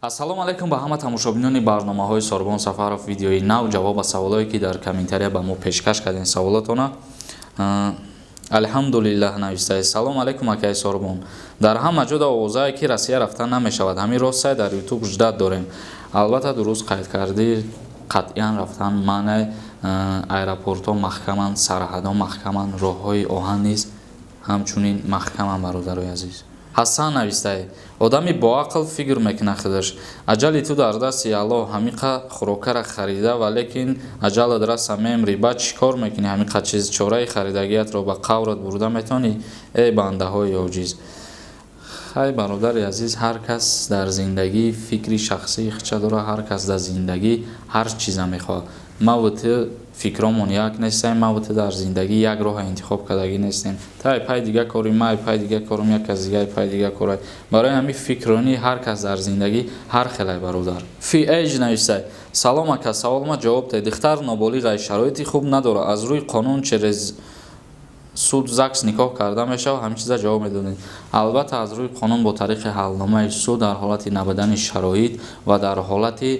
ассалому алайкум ба ҳама тамошобинони барномаҳои Сорбон Сафаров. Видеои нав ҷавоб ба саволое ки дар комментария ба мо пешкаш кардем саволотона. алҳамдулиллаҳ навистаед. Салом алайкум акаи Сорбон. Дар ҳама ҷода овозае ки Россия рафтан намешавад. Ҳамин ростае дар YouTube ждат дорем. Албатта дуруст қайд кардӣ. қатъиян рафтан маънае аэропортҳо маҳкаманд, сарҳадҳо маҳкаманд, роҳҳои оҳан низ ҳамчунин маҳкаманд. бародарои азиз ҳасан навистаед. одами боақл фикр мекунад худаш аҷали ту дар дасти Аллоҳ. ҳамиқа хӯрокара харида валекин аҷалат раса мемри. баъд чӣ кор мекунӣ? ҳамиқа чиз чораи харидагиятро ба қаврат бурда метавонӣ? эй бандаҳои оҷиз. хай бародари азиз, ҳар кас дар зиндагӣ фикри шахсии худша дорад. ҳар кас дар зиндагӣ ҳар чиза мехоҳад. ман ва ту фикромон як нестем. ман ва ту дар зиндагӣ як роҳа интихоб кардагӣ нестем. та пай дига корӣ, ман пай дига корам, як кас дига пай дига корад. барои ҳамин фикрронӣ ҳар кас дар зиндагӣ ҳар хеле бародар. фи эйҷ нависад. салом ака, саволма ҷавоб дед. духтар ноболиғаи шароити хуб надорад. аз рӯи қонун через суд ЗАГС никоҳ карда мешавад. ҳамин чиза ҷавоб медодед. албатта аз рӯи қонун бо тариқи ҳалномаи суд дар ҳолати набудани шароит ва дар ҳолати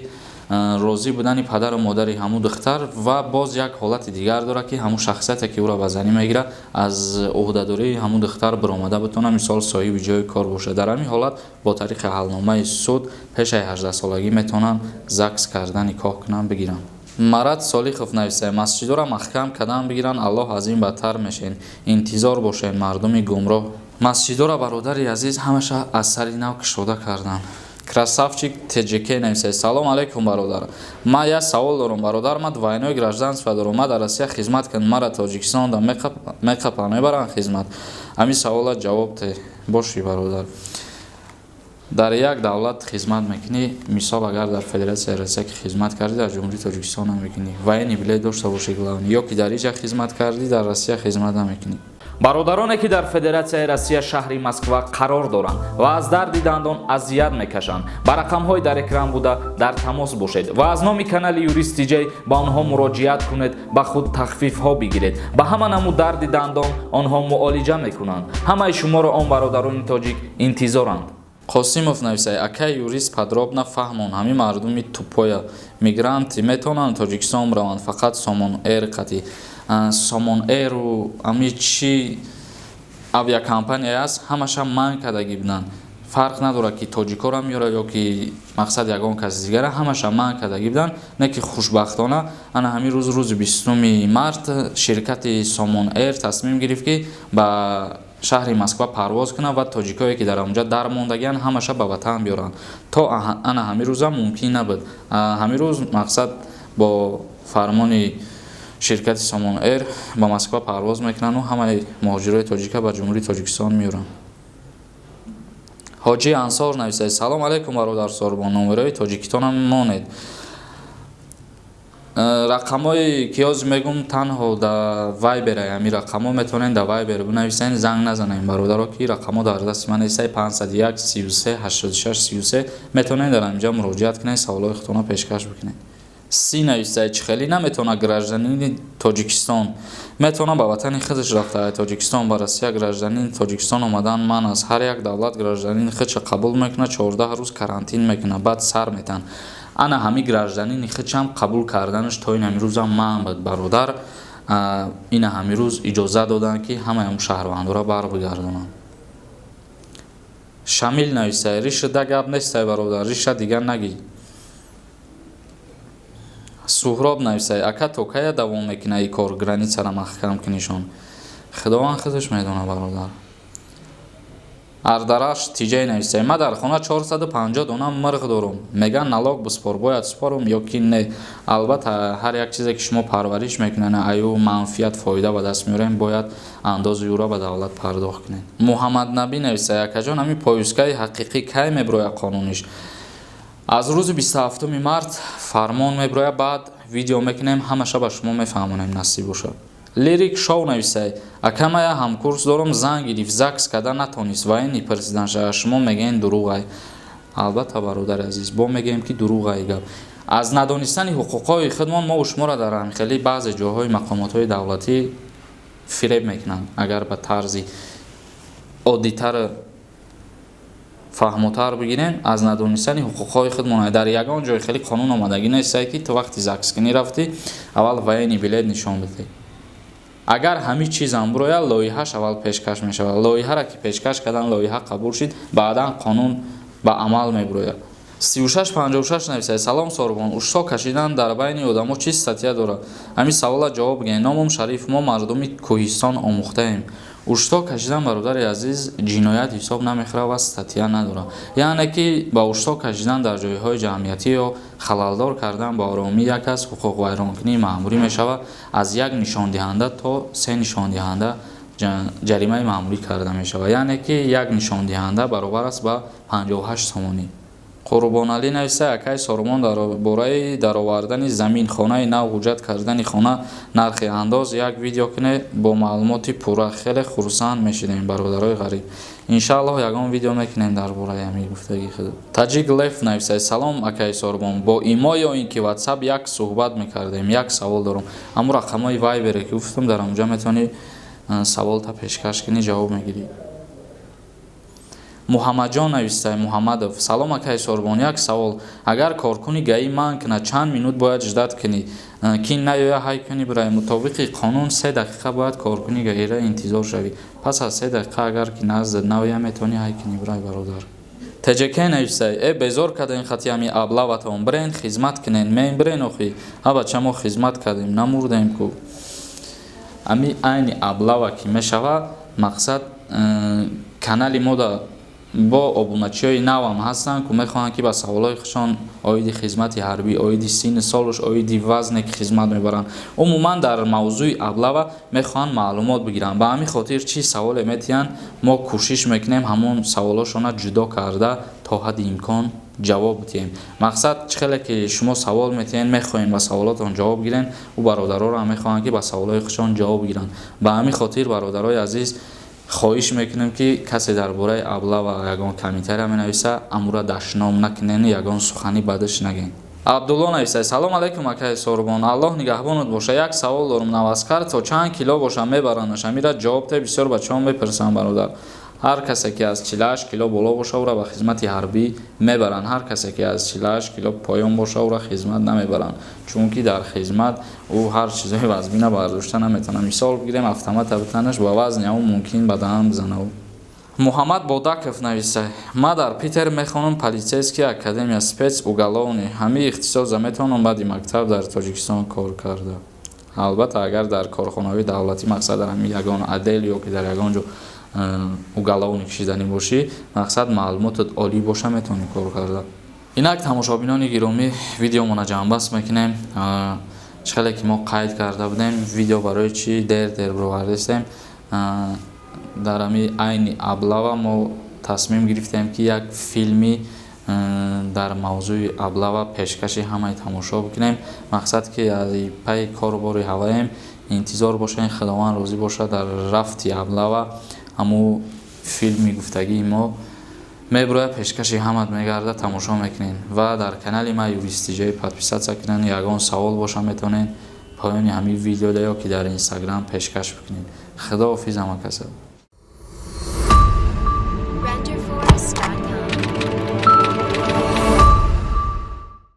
розӣ будани падару модари ҳамун духтар ва боз як ҳолати дигар дорад ки ҳамун шахсияте ки ӯро ба занӣ мегирад аз уҳдадории ҳамун духтар биромада битавонад мисол соҳиби ҷои кор бошад. дар ҳамин ҳолат бо тариқи ҳалномаи суд пешаи 18 солагӣ метавонанд ЗАГС карда никоҳ кунанд бигиранд. марад солихов нависад. масҷидоро маҳкам кардан бигиранд. аллоҳ аз ин бадтар мешен. интизор бошед мардуми гумроҳ. масҷидоро бародари азиз ҳамаша аз сари нав кушода карданд. красавчик тҷк нависад. салом алайкум бародар. ман як савол дорам. бародар ман двойное гражданство дорам. ман дар Россия хизмат кардам. мара Тоҷикистон да меқапан мебаранд хизмат. ҳамин савола ҷавоб де. боши бародар. дар як давлат хизмат мекунӣ, мисол агар дар Федератсияи Россия ки хизмат кардӣ, дар ҷумҳурии Тоҷикистон ҳам мекунӣ. военный билет дошта бошӣ главни. ё ки дар иҷа хизмат кардӣ, дар Россия хизмат намекунӣ. бародароне ки дар Федератсияи Россия шаҳри Москва қарор доранд ва аз дарди дандон азият мекашанд, ба рақамҳои дар экран буда дар тамос бошед ва аз номи канали Юрист Тиҷей ба онҳо муроҷиат кунед, ба худ тахфифҳо бигиред. ба ҳама намуд дарди дандон онҳо муолиҷа мекунанд. ҳамаи шуморо он бародарони тоҷик интизоранд. қосимов нависад. акай юрист подробно фаҳмон. ҳамин мардуми тупоя мигранти метавонанд Тоҷикистон раванд. фақат Somon Air қатӣ. Somon Air ами чӣ авиакомпания аст, ҳамаша ман кардагӣ буданд. фарқ надорад ки тоҷикоро меёрад ё ки мақсад ягон каси дигара, ҳамаша ман кардагӣ буданд. не ки хушбахтона ана ҳамин рӯз рӯзи 20 март ширкати Somon Air тасмим гирифт ки ба шаҳри Москва парвоз кунанд ва тоҷикое ки дар онҷа дармондагианд ҳамаша ба ватан биёранд. то ана ҳамин рӯза мумкин набуд. ҳамин рӯз мақсад бо фармони ширкати Somon Air ба Москва парвоз мекунанд ва ҳамаи муҳоҷирои тоҷика ба ҷумҳурии Тоҷикистон меёранд. ҳоҷи Ансор нависад. салом алайкум бародар Сорбон. номерои Тоҷикистонам монед. рақамҳои киёз мегум танҳо да Viber ами рақамҳо метавонед да Viber бинависед, занг назанед бародаро ки рақамҳо дар дасти ман нест. 501 33 86 33 метавонед дар анҷа муроҷиат кунед, саволҳои худтонро пешкаш бикунед. си нависад. чихелӣ наметавонад гражданини Тоҷикистон метавонад ба ватани худаш рафта. Тоҷикистон ба Россия гражданини Тоҷикистон омадан ман аст. ҳар як давлат гражданини худша қабул мекунад, 14 рӯз карантин мекунад, баъд сар метан. ана ҳамин гражданини худшам қабул карданаш то ин ҳамин рӯза ман буд бародар. ина ҳамин рӯз иҷоза доданд ки ҳамаи ҳамун шаҳрвандоро барбигардонанд. шамил нависад. риша да гап нестай бародар, риша дига нагӣ. суҳроб нависад. ака то кая давом мекунад ин кор, границаро маҳкам кунишон? худованд худаш медонад бародар. ардараш Тиҷей нависад. ман дар хона 450 дона мирғ дорам. меган налог биспор, бояд спорам ё ки не? албатта ҳар як чизе ки шумо парвариш мекунед, аю манфиат фоида ба даст меорем, бояд андози ӯро ба давлат пардохт кунед. муҳаммад Набӣ нависад. акаҷон ҳамин поюскаи ҳақиқӣ кай меброяд қонуниш? аз рӯзи 27 март фармон меброяд, баъд видео мекунем, ҳамаша ба шумо мефаҳмонем насиб бошад. лирик шоу нависад. ака ман як ҳамкурс дорам, занг гирифт, ЗАГС карда натонист, военный президент шава. шумо мегӯед дурӯғай. албатта бародари азиз, бо мегӯем ки дурӯғай гап. аз надонистани ҳуқуқҳои худмон мо шуморо дар ҳамхелӣ баъзе ҷоҳои мақомотҳои давлатӣ фиреб мекунанд. агар ба тарзи оддитар фаҳмотар бигирем, аз надонистани ҳуқуқҳои худ монад. Дар ягон ҷой хеле қонун омадагӣ нестае ки ту вақти закскунӣ рафтӣ аввал военни билет нишон бидӣ. агар ҳамин чизам бирояд, лоиҳаш аввал пешкаш мешавад. Лоиҳаро ки пешкаш кардан, лоиҳа қабул шид, баъдан қонун ба амал мебирояд. 3656 нависад: салом Сорбон, ушто кашидан дар байни одамо чӣ статья дорад? Ҳамин савола ҷавоб бигӯед. Номам Шариф, мо мардуми Кӯҳистон омӯхтаем. ушто кашидан бародари азиз ҷиноят ҳисоб намехӯрад ва статья надорад. яъне ки ба ушто кашидан дар ҷойҳои ҷамъиятӣ ё халалдор кардан ба оромии як кас ҳуқуқвайронкунӣ маъмурӣ мешавад. аз як нишондиҳанда то 3 нишондиҳанда ҷаримаи маъмурӣ карда мешавад. яъне ки як нишондиҳанда баробар аст ба 58 сомонӣ. Қурбоналӣ нависад: акай Сорбон, дар бораи даровардани замин, хонаи нав, ҳуҷҷат кардани хона, нархи андоз як видео кине бо маълумоти пурра. Хеле хурсанд мешидем бародарои ғариб. иншааллоҳ ягон видео мекунем дар бораи ҳамин гуфтагии худ. Таҷик Лев нависад: салом акай Сорбон, бо имо ё ин ки WhatsApp як суҳбат мекардем. Як савол дорам. аммо рақамҳои Viber-е ки гуфтам дар онҷа метавонӣ саволта пешкаш кунӣ, ҷавоб мегирӣ. Муҳаммадҷон нависад: Муҳаммадов, салом акай Сорбон, як савол. агар коркуни гаи манъ кунад, чанд минут бояд ждат кунӣ? ки наёя ҳай кунӣ бирай. мутобиқи қонун 3 дақиқа бояд коркуни гаира интизор шавӣ. пас аз 3 дақиқа агар ки наздат наоя, метавонӣ ҳай кунӣ бирай бародар. ТЖК нависад: безор кардем хатиями аблаватон, бирен хизмат кунен. мен бирен охӣ. абача мо хизмат кардем, намурдем ку. ами айни аблава ки мешава, мақсад канали мода бо обуначиҳои навам ҳастанд ки мехоҳанд ки ба саволҳои хушон оиди хизмати ҳарбӣ, оиди синни солуш, оиди вазне ки хизмат мебаранд, умуман дар мавзӯи аблава мехоҳанд маълумот бигиранд. ба ҳамин хотир чӣ саволе метиҳанд, мо кӯшиш мекунем ҳамон саволҳошона ҷудо карда то ҳадди имкон ҷавоб диҳем. мақсад чӣ хеле ки шумо савол метиҳед, мехоҳем ба саволотон ҷавоб гирем, ӯ бародароро ҳам мехоҳанд ки ба саволҳои хушон ҷавоб гиранд. ба ҳамин хотир бародарои азиз хоҳиш мекунем ки касе дар бораи аблава ягон комментария менависа, амура дашном накунен, ягон сухани бадаш нагӯед. Абдулло нависад: салом алайкум акай Сорбон, аллоҳ нигаҳбонат боша. як савол дорам. Наваскар то чанд кило боша мебаранаш? ҳамира ҷавобте бисёр бачаҳо мепурсанд бародар. ҳар касе ки аз 48 кило боло боша, ӯро ба хизмати ҳарбӣ мебаранд. ҳар касе ки аз 48 кило поён боша, ӯро хизмат намебаранд, чунки дар хизмат ӯ ҳар чизои вазмина бардошта наметавонад. мисол бигирем, автомата битанаш ба вазни ҳам мумкин бадан бизанад. Муҳаммад Бодаков нависад: ма дар Питер мехонам политсейская академия спец уголовный. ҳамин ихтисоса метавонам баъди мактаб дар Тоҷикистон кор карда. албатта агар дар корхонаҳои давлатӣ, мақсад дар ҳамин ягон отдел ё ки дар ягон ҷо уголовный кшиданӣ бошӣ, мақсад маълумотат олӣ боша, метавонӣ кор карда. инак тамошобинони гиромӣ, видеомона ҷамъбаст мекунем. чӣ хеле ки мо қайд карда будем, видео барои чӣ дер бировардистем. дар ҳамин айни аблава мо тасмим гирифтем ки як филми дар мавзӯи аблава пешкаши ҳамаи тамошо бикунем. мақсад ки пай корбори ҳаваем, интизор бошем, худованд розӣ боша. дар рафти аблава ҳамун филми гуфтагии мо мебирояд, пешкаши ҳамат мегарда, тамошо мекунем. ва дар канали ма юристиҷа подписатсия кунен. ягон савол боша метавонен поёни ҳамин видеода ё ки дар инстаграм пешкаш бикунед. худоҳофиз ҳама каса.